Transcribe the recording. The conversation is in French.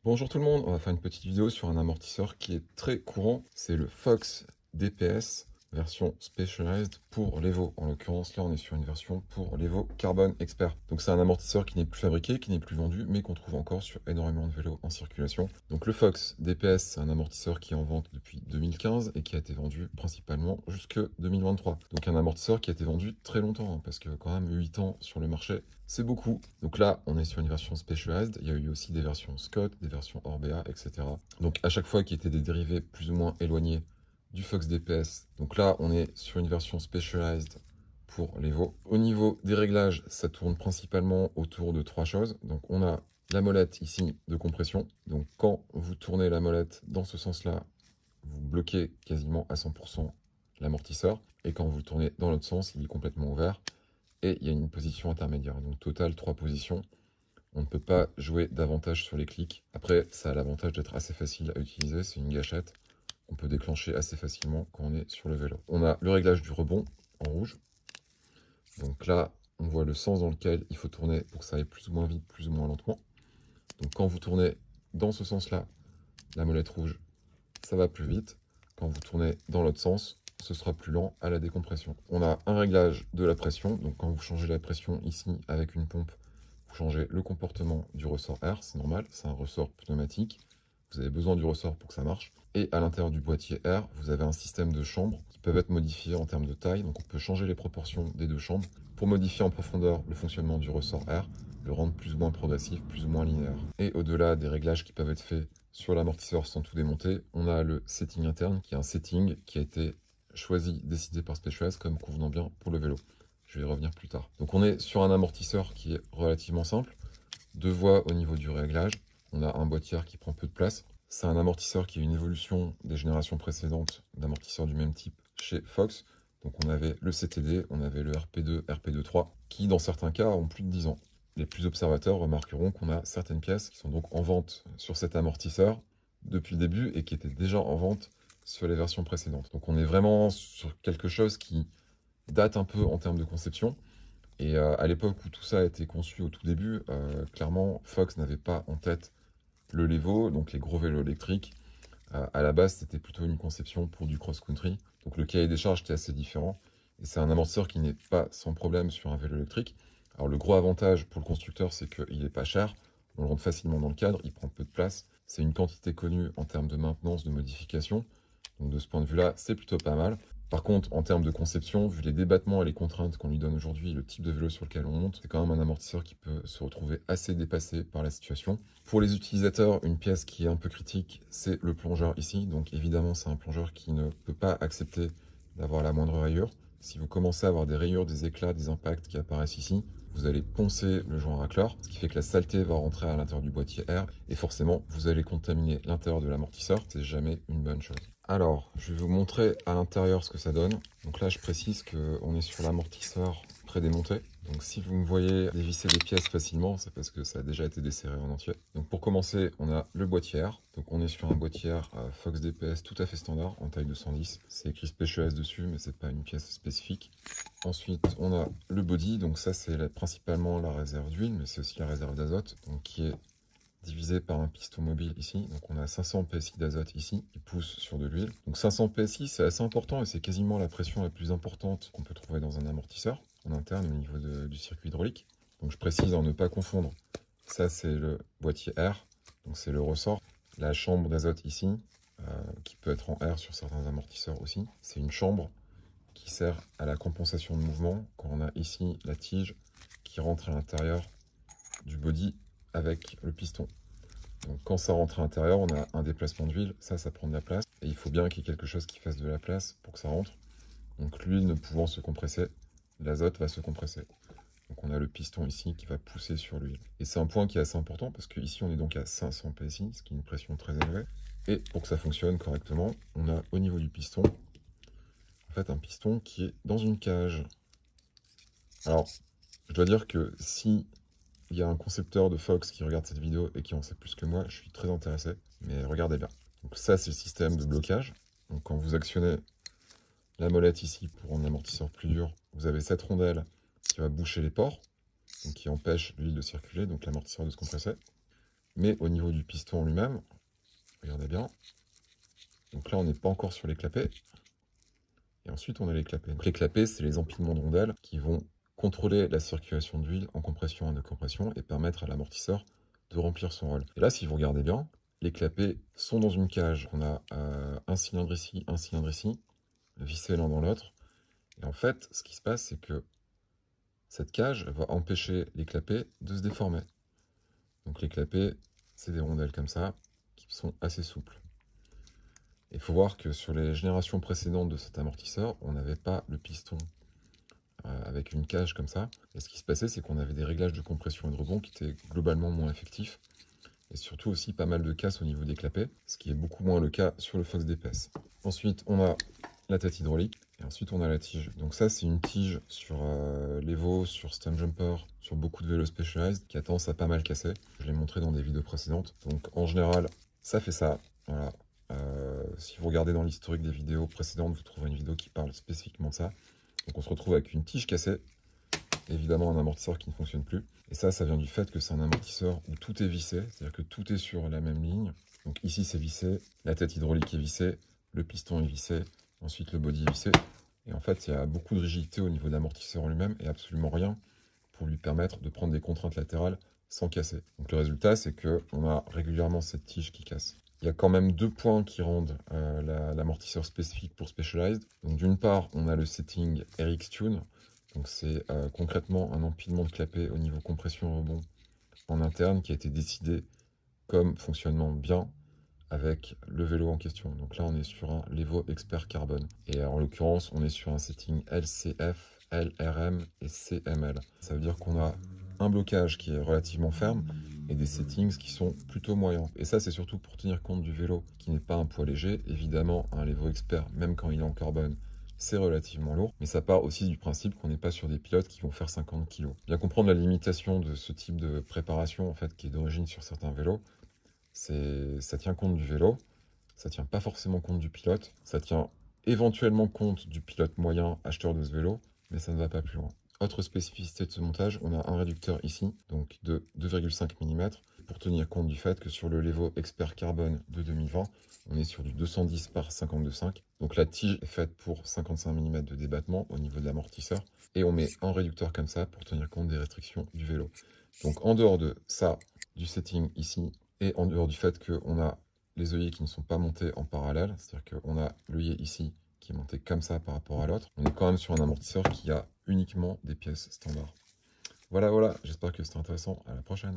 Bonjour tout le monde, on va faire une petite vidéo sur un amortisseur qui est très courant, c'est le Fox DPS version Specialized pour l'Evo. En l'occurrence là on est sur une version pour l'Evo Carbon Expert. Donc c'est un amortisseur qui n'est plus fabriqué, qui n'est plus vendu, mais qu'on trouve encore sur énormément de vélos en circulation. Donc le Fox DPS c'est un amortisseur qui est en vente depuis 2015 et qui a été vendu principalement jusque 2023. Donc un amortisseur qui a été vendu très longtemps, parce que quand même 8 ans sur le marché, c'est beaucoup. Donc là, on est sur une version Specialized. Il y a eu aussi des versions Scott, des versions Orbea, etc. Donc à chaque fois, qui étaient des dérivés plus ou moins éloignés du Fox DPS. Donc là, on est sur une version Specialized pour l'Evo. Au niveau des réglages, ça tourne principalement autour de 3 choses. Donc on a la molette ici de compression. Donc quand vous tournez la molette dans ce sens-là, vous bloquez quasiment à 100% l'amortisseur. Et quand vous le tournez dans l'autre sens, il est complètement ouvert. Et il y a une position intermédiaire. Donc total 3 positions. On ne peut pas jouer davantage sur les clics. Après, ça a l'avantage d'être assez facile à utiliser. C'est une gâchette qu'on peut déclencher assez facilement quand on est sur le vélo. On a le réglage du rebond en rouge. Donc là, on voit le sens dans lequel il faut tourner pour que ça aille plus ou moins vite, plus ou moins lentement. Donc quand vous tournez dans ce sens-là, la molette rouge, ça va plus vite. Quand vous tournez dans l'autre sens, ce sera plus lent à la décompression. On a un réglage de la pression. Donc quand vous changez la pression ici avec une pompe, vous changez le comportement du ressort air. C'est normal, c'est un ressort pneumatique. Vous avez besoin du ressort pour que ça marche. Et à l'intérieur du boîtier air, vous avez un système de chambres qui peuvent être modifiées en termes de taille. Donc on peut changer les proportions des deux chambres pour modifier en profondeur le fonctionnement du ressort air, le rendre plus ou moins progressif, plus ou moins linéaire. Et au-delà des réglages qui peuvent être faits sur l'amortisseur sans tout démonter, on a le setting interne qui est un setting qui a été choisi, décidé par Specialized comme convenant bien pour le vélo. Je vais y revenir plus tard. Donc on est sur un amortisseur qui est relativement simple. 2 voies au niveau du réglage. On a un boîtier qui prend peu de place. C'est un amortisseur qui est une évolution des générations précédentes d'amortisseurs du même type chez Fox. Donc on avait le CTD, on avait le RP2, RP2.3, qui dans certains cas ont plus de 10 ans. Les plus observateurs remarqueront qu'on a certaines pièces qui sont donc en vente sur cet amortisseur depuis le début et qui étaient déjà en vente sur les versions précédentes. Donc on est vraiment sur quelque chose qui date un peu en termes de conception. Et à l'époque où tout ça a été conçu au tout début, clairement Fox n'avait pas en tête le Levo, donc les gros vélos électriques. À la base, c'était plutôt une conception pour du cross-country. Donc le cahier des charges était assez différent. Et c'est un amortisseur qui n'est pas sans problème sur un vélo électrique. Alors le gros avantage pour le constructeur, c'est qu'il n'est pas cher. On le rentre facilement dans le cadre, il prend peu de place. C'est une quantité connue en termes de maintenance, de modification. Donc de ce point de vue-là, c'est plutôt pas mal. Par contre, en termes de conception, vu les débattements et les contraintes qu'on lui donne aujourd'hui, le type de vélo sur lequel on monte, c'est quand même un amortisseur qui peut se retrouver assez dépassé par la situation. Pour les utilisateurs, une pièce qui est un peu critique, c'est le plongeur ici. Donc évidemment, c'est un plongeur qui ne peut pas accepter d'avoir la moindre rayure. Si vous commencez à avoir des rayures, des éclats, des impacts qui apparaissent ici, vous allez poncer le joint racleur, ce qui fait que la saleté va rentrer à l'intérieur du boîtier air, et forcément, vous allez contaminer l'intérieur de l'amortisseur. C'est jamais une bonne chose. Alors, je vais vous montrer à l'intérieur ce que ça donne. Donc là, je précise qu'on est sur l'amortisseur prédémonté. Donc si vous me voyez dévisser les pièces facilement, c'est parce que ça a déjà été desserré en entier. Donc pour commencer, on a le boîtier air. Donc on est sur un boîtier air Fox DPS tout à fait standard, en taille 210. C'est écrit Specialized dessus, mais c'est pas une pièce spécifique. Ensuite, on a le body. Donc ça, c'est principalement la réserve d'huile, mais c'est aussi la réserve d'azote, donc qui est divisé par un piston mobile ici. Donc on a 500 PSI d'azote ici qui pousse sur de l'huile. Donc 500 PSI, c'est assez important et c'est quasiment la pression la plus importante qu'on peut trouver dans un amortisseur en interne au niveau du circuit hydraulique. Donc je précise en ne pas confondre. Ça, c'est le boîtier air, donc c'est le ressort. La chambre d'azote ici, qui peut être en air sur certains amortisseurs aussi, c'est une chambre qui sert à la compensation de mouvement quand on a ici la tige qui rentre à l'intérieur du body avec le piston. Donc quand ça rentre à l'intérieur, on a un déplacement d'huile, ça prend de la place. Et il faut bien qu'il y ait quelque chose qui fasse de la place pour que ça rentre. Donc l'huile ne pouvant se compresser, l'azote va se compresser. Donc on a le piston ici qui va pousser sur l'huile. Et c'est un point qui est assez important parce qu'ici on est donc à 500 PSI, ce qui est une pression très élevée. Et pour que ça fonctionne correctement, on a au niveau du piston, en fait un piston qui est dans une cage. Alors, je dois dire que si il y a un concepteur de Fox qui regarde cette vidéo et qui en sait plus que moi, je suis très intéressé, mais regardez bien. Donc ça, c'est le système de blocage. Donc quand vous actionnez la molette ici pour rendre l'amortisseur plus dur, vous avez cette rondelle qui va boucher les pores, donc qui empêche l'huile de circuler, donc l'amortisseur de se compresser. Mais au niveau du piston lui-même, regardez bien. Donc là, on n'est pas encore sur les clapets. Et ensuite, on a les clapets. Donc les clapets, c'est les empilements de rondelles qui vont contrôler la circulation d'huile en compression et en décompression et permettre à l'amortisseur de remplir son rôle. Et là, si vous regardez bien, les clapets sont dans une cage. On a un cylindre ici, vissés l'un dans l'autre. Et en fait, ce qui se passe, c'est que cette cage va empêcher les clapets de se déformer. Donc les clapets, c'est des rondelles comme ça, qui sont assez souples. Il faut voir que sur les générations précédentes de cet amortisseur, on n'avait pas le piston avec une cage comme ça. Et ce qui se passait, c'est qu'on avait des réglages de compression et de rebond qui étaient globalement moins effectifs. Et surtout aussi pas mal de casse au niveau des clapets, ce qui est beaucoup moins le cas sur le Fox DPS. Ensuite, on a la tête hydraulique. Et ensuite, on a la tige. Donc ça, c'est une tige sur l'Evo, sur Stumpjumper, sur beaucoup de vélos Specialized, qui a tendance à pas mal casser. Je l'ai montré dans des vidéos précédentes. Donc en général, ça fait ça. Voilà. Si vous regardez dans l'historique des vidéos précédentes, vous trouverez une vidéo qui parle spécifiquement de ça. Donc on se retrouve avec une tige cassée, évidemment un amortisseur qui ne fonctionne plus. Et ça vient du fait que c'est un amortisseur où tout est vissé, c'est-à-dire que tout est sur la même ligne. Donc ici c'est vissé, la tête hydraulique est vissée, le piston est vissé, ensuite le body est vissé. Et en fait, il y a beaucoup de rigidité au niveau de l'amortisseur en lui-même et absolument rien pour lui permettre de prendre des contraintes latérales sans casser. Donc le résultat, c'est qu'on a régulièrement cette tige qui casse. Il y a quand même deux points qui rendent l'amortisseur spécifique pour Specialized. Donc d'une part, on a le setting RX Tune. Donc c'est concrètement un empilement de clapets au niveau compression rebond en interne qui a été décidé comme fonctionnement bien avec le vélo en question. Donc là, on est sur un Levo Expert Carbone. Et en l'occurrence, on est sur un setting LCF, LRM et CML. Ça veut dire qu'on a un blocage qui est relativement ferme et des settings qui sont plutôt moyens. Et ça, c'est surtout pour tenir compte du vélo qui n'est pas un poids léger. Évidemment, un Levo Expert, même quand il est en carbone, c'est relativement lourd, mais ça part aussi du principe qu'on n'est pas sur des pilotes qui vont faire 50 kg. Bien comprendre la limitation de ce type de préparation, en fait, qui est d'origine sur certains vélos, ça tient compte du vélo, ça tient pas forcément compte du pilote, ça tient éventuellement compte du pilote moyen acheteur de ce vélo, mais ça ne va pas plus loin. Autre spécificité de ce montage, on a un réducteur ici, donc de 2,5 mm, pour tenir compte du fait que sur le Levo Expert Carbone de 2020, on est sur du 210 par 52,5. Donc la tige est faite pour 55 mm de débattement au niveau de l'amortisseur. Et on met un réducteur comme ça pour tenir compte des restrictions du vélo. Donc en dehors de ça, du setting ici, et en dehors du fait qu'on a les œillets qui ne sont pas montés en parallèle, c'est-à-dire qu'on a l'œillet ici qui est monté comme ça par rapport à l'autre, on est quand même sur un amortisseur qui a uniquement des pièces standards. Voilà, j'espère que c'était intéressant. À la prochaine.